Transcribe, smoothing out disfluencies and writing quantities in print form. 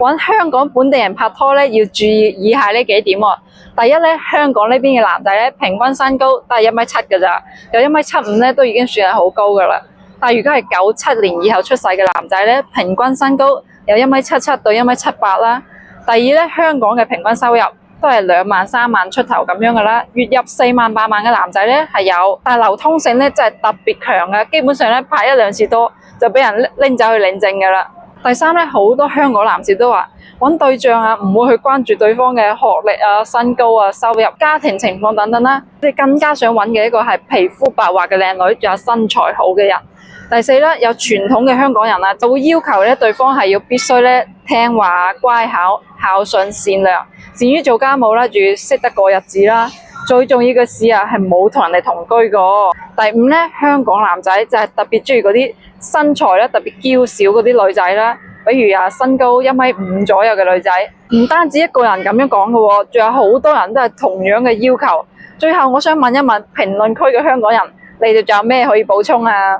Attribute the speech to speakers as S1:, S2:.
S1: 揾香港本地人拍拖咧，要注意以下呢幾點喎。第一咧，香港呢邊嘅男仔咧，平均身高都係1.7米㗎咋，有1.75米咧都已經算係好高㗎啦。但係如果係97年以後出世嘅男仔咧，平均身高有1.77米到1.78米啦。第二咧，香港嘅平均收入都係2萬3萬出頭咁樣㗎啦，月入4萬8萬嘅男仔咧係有，但係流通性咧真係特別強嘅，基本上咧拍1兩次拖就俾人拎走去領證㗎啦。第三咧，好多香港男士都話揾對象啊，唔會去關注對方嘅學歷啊、身高啊、收入、家庭情況等等啦，你更加想揾嘅一個係皮膚白滑嘅靚女，仲有身材好嘅人。第四咧，有傳統嘅香港人啊，就會要求咧對方係要必須咧聽話、乖巧、孝順、善良、善於做家務啦，仲要識得過日子啦。最重要嘅事啊，係冇同人哋同居過。第五咧，香港男仔就係特別中意嗰啲身材咧特別嬌小嗰啲女仔啦，比如身高1.5米左右嘅女仔。唔單止一個人咁樣講嘅喎，仲有好多人都係同樣嘅要求。最後我想問一問評論區嘅香港人，你哋仲有咩可以補充啊？